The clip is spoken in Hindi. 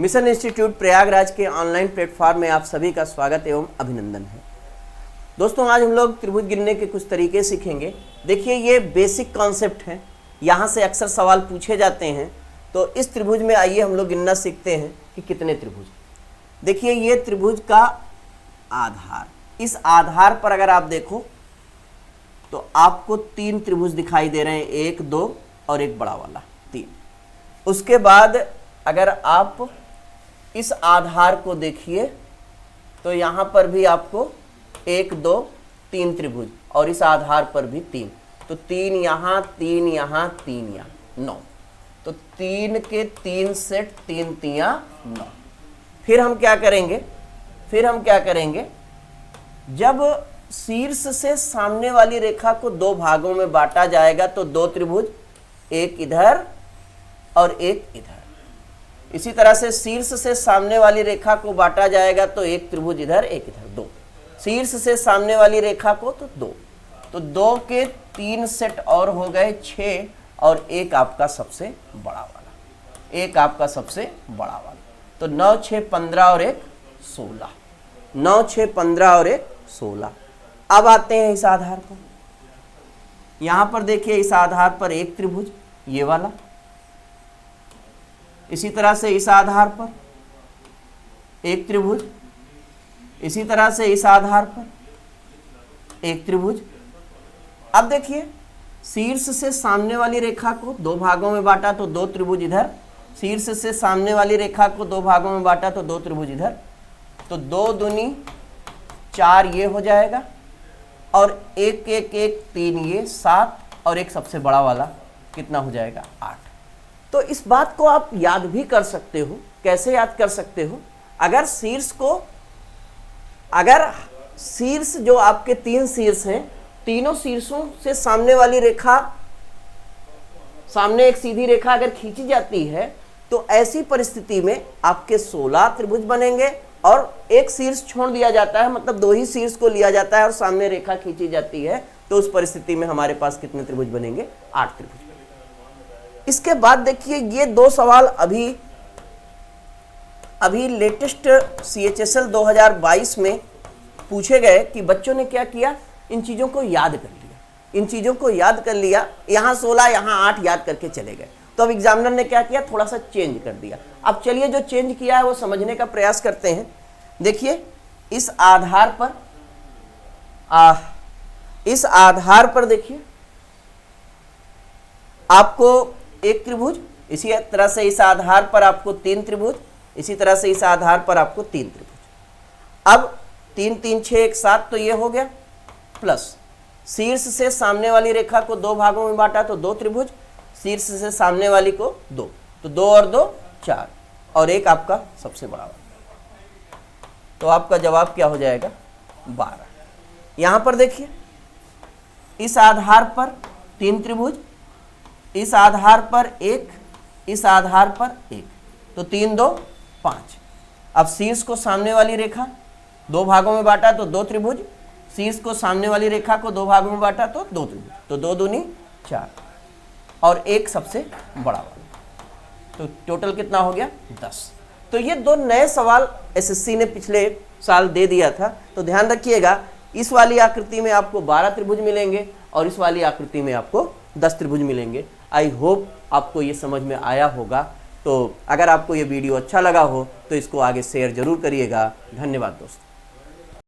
मिशन इंस्टीट्यूट प्रयागराज के ऑनलाइन प्लेटफॉर्म में आप सभी का स्वागत एवं अभिनंदन है। दोस्तों, आज हम लोग त्रिभुज गिनने के कुछ तरीके सीखेंगे। देखिए, ये बेसिक कॉन्सेप्ट है, यहाँ से अक्सर सवाल पूछे जाते हैं। तो इस त्रिभुज में आइए हम लोग गिनना सीखते हैं कि कितने त्रिभुज। देखिए, ये त्रिभुज का आधार, इस आधार पर अगर आप देखो तो आपको 3 त्रिभुज दिखाई दे रहे हैं, 1, 2 और एक बड़ा वाला 3। उसके बाद अगर आप इस आधार को देखिए तो यहाँ पर भी आपको 1, 2, 3 त्रिभुज और इस आधार पर भी 3। तो 3 यहाँ, 3 यहाँ, 3 यहाँ, 9। तो 3 के 3 सेट, 3 तियां 9। फिर हम क्या करेंगे, जब शीर्ष से सामने वाली रेखा को 2 भागों में बांटा जाएगा तो 2 त्रिभुज, एक इधर और एक इधर। इसी तरह से शीर्ष से सामने वाली रेखा को बांटा जाएगा तो 1 त्रिभुज इधर, एक इधर, 2। शीर्ष से सामने वाली रेखा को तो 2। तो 2 के 3 सेट और हो गए 6 और एक आपका सबसे बड़ा वाला, तो 9, 6, 15 और एक 16। 9, 6, 15 और एक 16। अब आते हैं इस आधार पर। यहां पर देखिए, इस आधार पर 1 त्रिभुज, ये वाला। इसी तरह से इस आधार पर 1 त्रिभुज, इसी तरह से इस आधार पर 1 त्रिभुज। अब देखिए, शीर्ष से सामने वाली रेखा को 2 भागों में बांटा तो 2 त्रिभुज इधर, शीर्ष से सामने वाली रेखा को 2 भागों में बांटा तो 2 त्रिभुज इधर। तो 2 दूनी 4 ये हो जाएगा और 1, 1, 1, 3 ये 7 और एक सबसे बड़ा वाला कितना हो जाएगा, 8। तो इस बात को आप याद भी कर सकते हो। कैसे याद कर सकते हो? अगर शीर्ष जो आपके 3 शीर्ष हैं, तीनों शीर्षों से सामने वाली रेखा, सामने एक सीधी रेखा अगर खींची जाती है तो ऐसी परिस्थिति में आपके 16 त्रिभुज बनेंगे और एक शीर्ष छोड़ दिया जाता है, मतलब 2 ही शीर्ष को लिया जाता है और सामने रेखा खींची जाती है, तो उस परिस्थिति में हमारे पास कितने त्रिभुज बनेंगे, 8 त्रिभुज। इसके बाद देखिए, ये 2 सवाल अभी लेटेस्ट CHSL 2022 में पूछे गए कि बच्चों ने क्या किया, इन चीज़ों को याद कर लिया। यहाँ 16, यहाँ 8 याद करके चले गए। तो अब एग्जामिनर ने क्या किया, थोड़ा सा चेंज कर दिया। अब चलिए, जो चेंज किया है वो समझने का प्रयास करते हैं। देखिए, इस आधार पर देखिए, आपको 1 त्रिभुज, इसी तरह से इस आधार पर आपको 3 त्रिभुज, इसी तरह से इस आधार पर आपको 3 त्रिभुज। अब 3, 3, 6, 1, 7 तो ये हो गया, प्लस शीर्ष से सामने वाली रेखा को 2 भागों में बांटा तो 2 त्रिभुज, शीर्ष से सामने वाली को 2, तो 2 और 2 4 और एक आपका सबसे बड़ा वाला। तो आपका जवाब क्या हो जाएगा, 12। यहां पर देखिए, इस आधार पर 3 त्रिभुज, इस आधार पर 1, इस आधार पर 1, तो 3, 2, 5। अब शीर्ष को सामने वाली रेखा 2 भागों में बांटा तो 2 त्रिभुज, शीर्ष को सामने वाली रेखा को 2 भागों में बांटा तो 2 त्रिभुज, तो 2 दूनी 4 और एक सबसे बड़ा वाला, तो टोटल कितना हो गया, 10। तो ये 2 नए सवाल SSC ने पिछले साल दे दिया था। तो ध्यान रखिएगा, इस वाली आकृति में आपको 12 त्रिभुज मिलेंगे और इस वाली आकृति में आपको 10 त्रिभुज मिलेंगे। आई होप आपको ये समझ में आया होगा। तो अगर आपको ये वीडियो अच्छा लगा हो तो इसको आगे शेयर जरूर करिएगा। धन्यवाद दोस्तों।